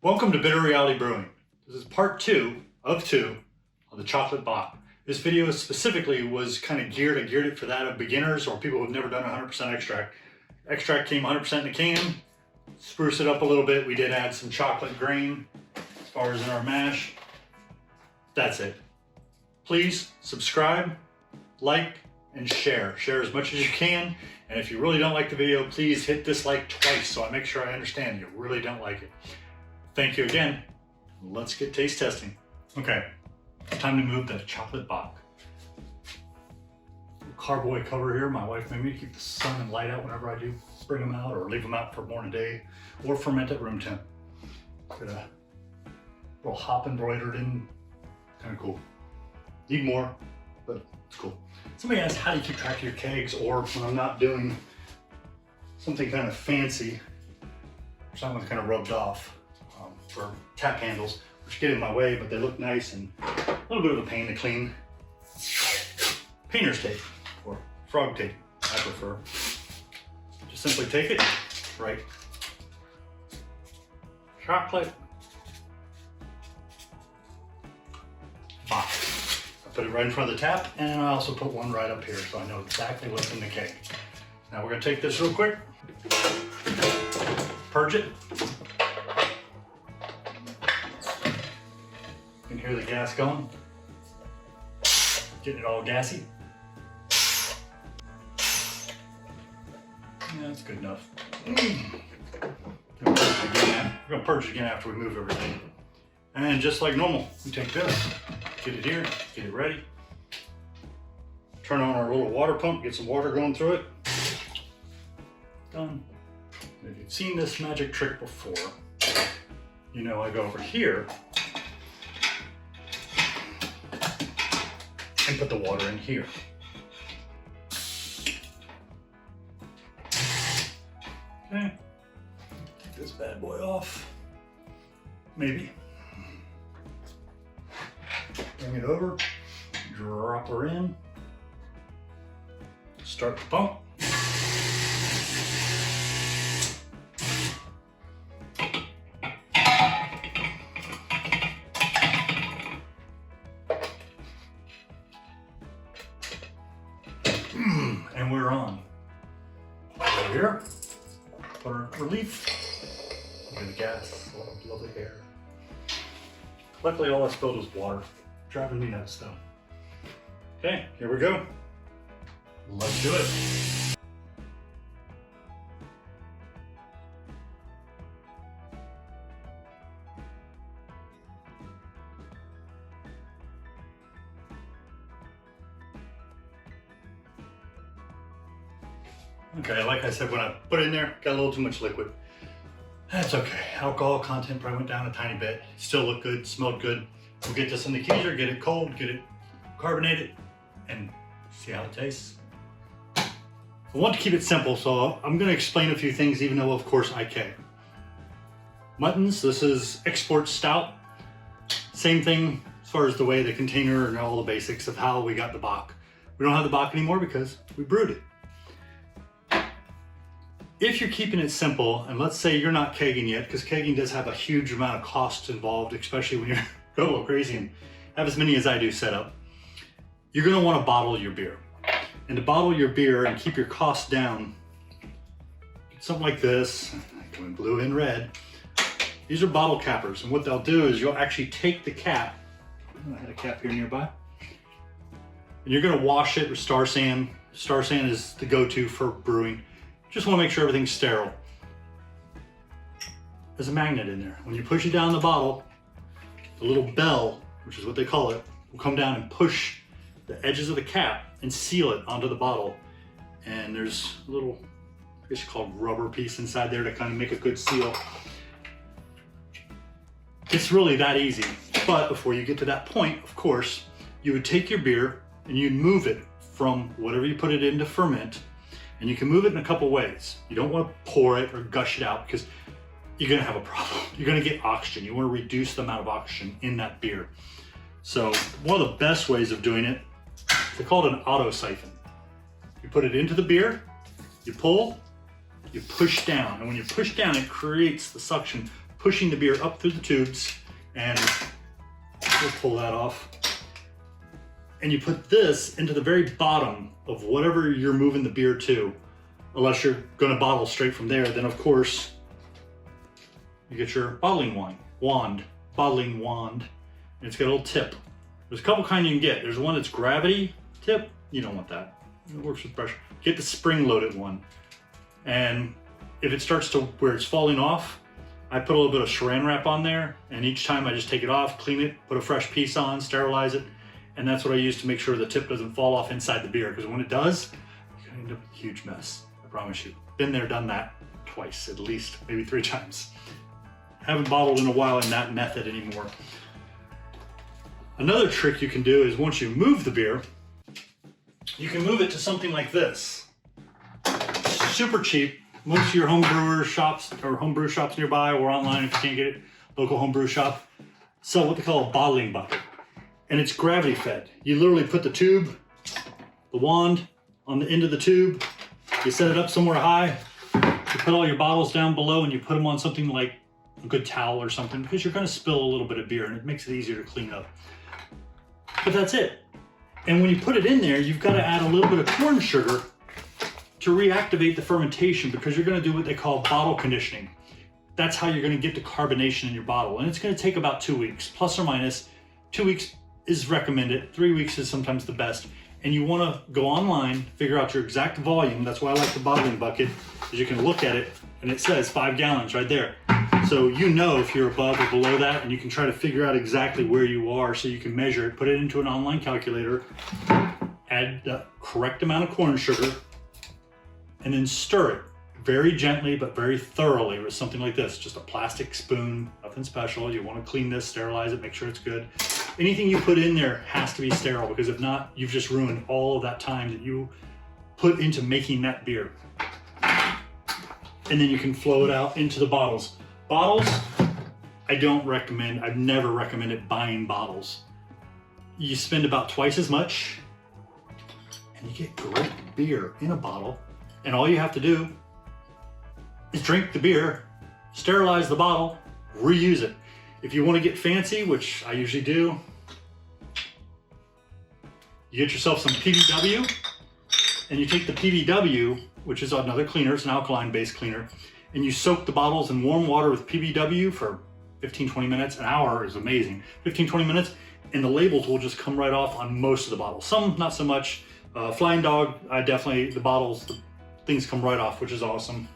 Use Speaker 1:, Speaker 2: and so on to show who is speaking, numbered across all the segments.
Speaker 1: Welcome to Bitter Reality Brewing. This is part 2 of the chocolate Bock. This video specifically was kind of geared it for that of beginners or people who've never done 100% extract. Extract came 100% in a can. Spruce it up a little bit. We did add some chocolate grain as far as in our mash. That's it. Please subscribe, like, and share. Share as much as you can. And if you really don't like the video, please hit dislike twice so I make sure I understand you really don't like it. Thank you again. Let's get taste testing. Okay, it's time to move the chocolate Bock. Carboy cover here. My wife made me keep the sun and light out whenever I do bring them out or leave them out for more than a day or ferment at room temp. Got a little hop embroidered in, kind of cool. Need more, but it's cool. Somebody asked, how do you keep track of your kegs? Or when I'm not doing something kind of fancy, something's kind of rubbed off for tap handles, which get in my way, but they look nice and a little bit of a pain to clean. Painter's tape or frog tape, I prefer. Just simply take it, right? Chocolate Bock. I put it right in front of the tap, and I also put one right up here so I know exactly what's in the keg. Now we're gonna take this real quick, purge it. You can hear the gas going. Getting it all gassy. Yeah, that's good enough. We're gonna purge it again after we move everything. And just like normal, we take this, get it here, get it ready. Turn on our little water pump, get some water going through it. Done. If you've seen this magic trick before, you know I go over here and put the water in here. Okay, take this bad boy off, maybe. Bring it over, drop her in, start the pump. And we're on. Over here, put our relief. Look at the gas, lovely air. Luckily all I spilled was water. Driving me nuts though. Okay, here we go. Let's do it. Okay, like I said, when I put it in there, got a little too much liquid. That's okay. Alcohol content probably went down a tiny bit. Still looked good, smelled good. We'll get this in the keezer, get it cold, get it carbonated, and see how it tastes. I want to keep it simple, so I'm going to explain a few things, even though, of course, I keg. Muttons, this is export stout. Same thing as far as the way the container and all the basics of how we got the Bock. We don't have the Bock anymore because we brewed it. If you're keeping it simple, and let's say you're not kegging yet, because kegging does have a huge amount of costs involved, especially when you're go a little crazy and have as many as I do set up, you're gonna wanna bottle your beer. And to bottle your beer and keep your costs down, something like this, going blue and red, these are bottle cappers. And what they'll do is you'll actually take the cap, I had a cap here nearby, and you're gonna wash it with Star San. Star San is the go-to for brewing. Just wanna make sure everything's sterile. There's a magnet in there. When you push it down the bottle, the little bell, which is what they call it, will come down and push the edges of the cap and seal it onto the bottle. And there's a little, I guess you call it rubber piece inside there to kind of make a good seal. It's really that easy. But before you get to that point, of course, you would take your beer and you'd move it from whatever you put it in to ferment. And you can move it in a couple ways. You don't want to pour it or gush it out because you're gonna have a problem. You're gonna get oxygen. You wanna reduce the amount of oxygen in that beer. So one of the best ways of doing it, they call it an auto-siphon. You put it into the beer, you pull, you push down. And when you push down, it creates the suction pushing the beer up through the tubes, and we'll pull that off. And you put this into the very bottom of whatever you're moving the beer to, unless you're going to bottle straight from there. Then of course, you get your bottling wand, and it's got a little tip. There's a couple kinds you can get. There's one that's gravity tip. You don't want that. It works with pressure. Get the spring-loaded one. And if it starts to where it's falling off, I put a little bit of saran wrap on there, and each time I just take it off, clean it, put a fresh piece on, sterilize it, and that's what I use to make sure the tip doesn't fall off inside the beer, because when it does, you're gonna end up with a huge mess. I promise you. Been there, done that twice, at least, maybe 3 times. Haven't bottled in a while in that method anymore. Another trick you can do is once you move the beer, you can move it to something like this. Super cheap. Most of your home brewer shops or home brew shops nearby or online, if you can't get it, local home brew shop, sell what they call a bottling bucket. And it's gravity fed. You literally put the tube, the wand on the end of the tube, you set it up somewhere high, you put all your bottles down below, and you put them on something like a good towel or something, because you're gonna spill a little bit of beer and it makes it easier to clean up. But that's it. And when you put it in there, you've got to add a little bit of corn sugar to reactivate the fermentation, because you're going to do what they call bottle conditioning. That's how you're going to get the carbonation in your bottle. And it's going to take about 2 weeks, plus or minus. 2 weeks is recommended. 3 weeks is sometimes the best. And you want to go online, figure out your exact volume. That's why I like the bottling bucket, because you can look at it and it says 5 gallons right there. So you know if you're above or below that, and you can try to figure out exactly where you are so you can measure it, put it into an online calculator, add the correct amount of corn sugar, and then stir it very gently but very thoroughly with something like this, just a plastic spoon, nothing special. You want to clean this, sterilize it, make sure it's good. Anything you put in there has to be sterile, because if not, you've just ruined all of that time that you put into making that beer. And then you can flow it out into the bottles. Bottles, I don't recommend, I've never recommended buying bottles. You spend about twice as much and you get great beer in a bottle, and all you have to do is drink the beer, sterilize the bottle, reuse it. If you want to get fancy, which I usually do, you get yourself some PBW, and you take the PBW, which is another cleaner, it's an alkaline-based cleaner, and you soak the bottles in warm water with PBW for 15-20 minutes. An hour is amazing. 15-20 minutes, and the labels will just come right off on most of the bottles. Some, not so much. Flying Dog, the bottles, the things come right off, which is awesome.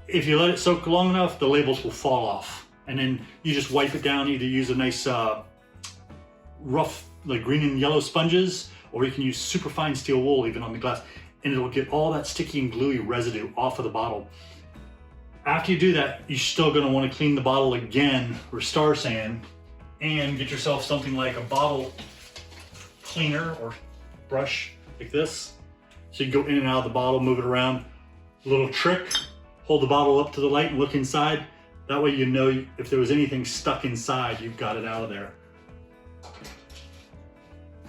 Speaker 1: If you let it soak long enough, the labels will fall off. And then you just wipe it down, either use a nice rough, like green and yellow sponges, or you can use super fine steel wool even on the glass, and it'll get all that sticky and gluey residue off of the bottle. After you do that, you're still gonna wanna clean the bottle again with Star Sand, and get yourself something like a bottle cleaner or brush like this. So you go in and out of the bottle, move it around. A little trick, hold the bottle up to the light and look inside. That way you know if there was anything stuck inside, you've got it out of there.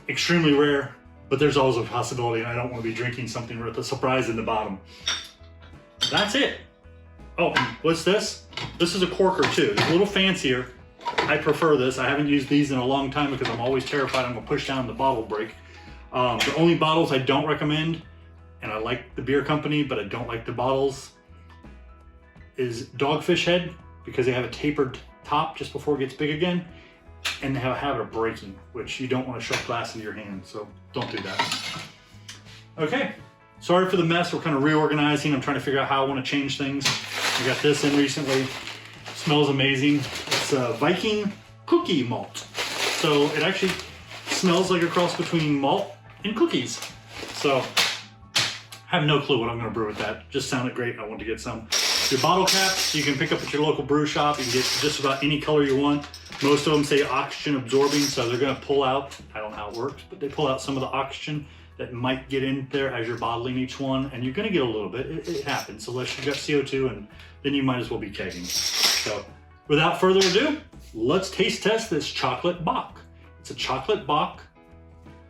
Speaker 1: Extremely rare, but there's always a possibility, and I don't want to be drinking something with a surprise in the bottom. That's it. Oh, and what's this? This is a corker too. It's a little fancier. I prefer this. I haven't used these in a long time because I'm always terrified I'm gonna push down and the bottle break. The only bottles I don't recommend, and I like the beer company, but I don't like the bottles, is Dogfish Head, because they have a tapered top just before it gets big again, and they have a habit of breaking, which you don't want to shove glass into your hand, so don't do that. Okay, sorry for the mess. We're kind of reorganizing. I'm trying to figure out how I want to change things. I got this in recently. Smells amazing. It's a Viking cookie malt. So it actually smells like a cross between malt and cookies. So I have no clue what I'm going to brew with that. Just sounded great and I wanted to get some. Your bottle caps, you can pick up at your local brew shop. You can get just about any color you want. Most of them say oxygen absorbing, so they're going to pull out, I don't know how it works, but they pull out some of the oxygen that might get in there as you're bottling each one, and you're going to get a little bit. It happens, unless you've got CO2, and then you might as well be kegging. So without further ado, let's taste test this chocolate Bock. It's a chocolate Bock,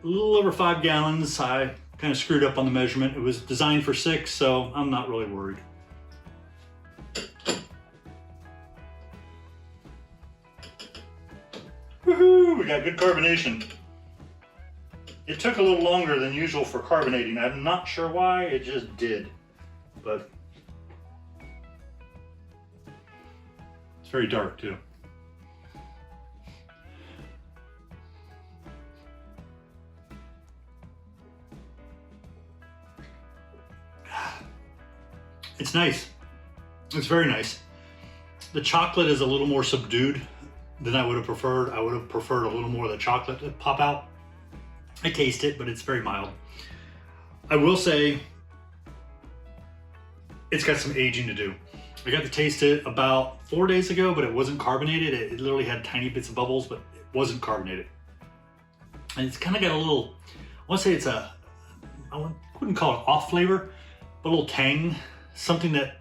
Speaker 1: a little over 5 gallons. I kind of screwed up on the measurement. It was designed for 6, so I'm not really worried. Woohoo! We got good carbonation. It took a little longer than usual for carbonating. I'm not sure why, it just did. But it's very dark too. It's nice. It's very nice. The chocolate is a little more subdued than I would have preferred. I would have preferred a little more of the chocolate to pop out. I taste it, but it's very mild. I will say it's got some aging to do. I got to taste it about 4 days ago, but it wasn't carbonated. It literally had tiny bits of bubbles, but it wasn't carbonated. And it's kind of got a little, I want to say it's a, I wouldn't call it off flavor, but a little tang. Something that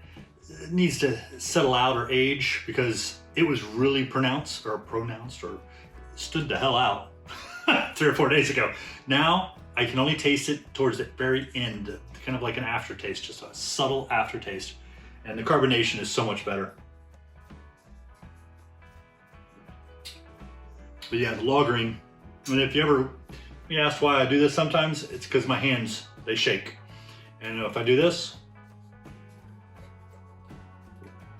Speaker 1: needs to settle out or age, because it was really pronounced or stood the hell out 3 or 4 days ago. Now I can only taste it towards the very end, kind of like an aftertaste, just a subtle aftertaste. And the carbonation is so much better. But yeah, the lagering, and if you ever be asked why I do this sometimes, it's because my hands, they shake. And if I do this,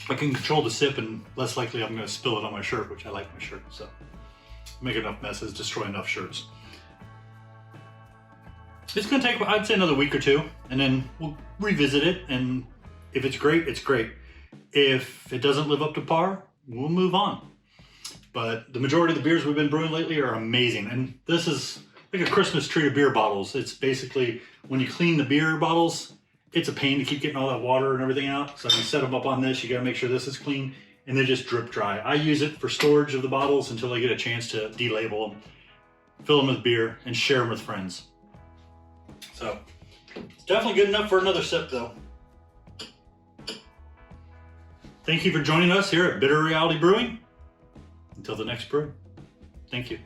Speaker 1: I can control the sip, and less likely I'm going to spill it on my shirt, which I like my shirt, so make enough messes, destroy enough shirts. It's going to take, I'd say, another week or two, and then we'll revisit it, and if it's great, it's great. If it doesn't live up to par, we'll move on. But the majority of the beers we've been brewing lately are amazing, and this is like a Christmas tree of beer bottles. It's basically, when you clean the beer bottles, it's a pain to keep getting all that water and everything out. So you set them up on this, you gotta make sure this is clean, and they just drip dry. I use it for storage of the bottles until I get a chance to delabel them, fill them with beer, and share them with friends. So it's definitely good enough for another sip though. Thank you for joining us here at Bitter Reality Brewing. Until the next brew, thank you.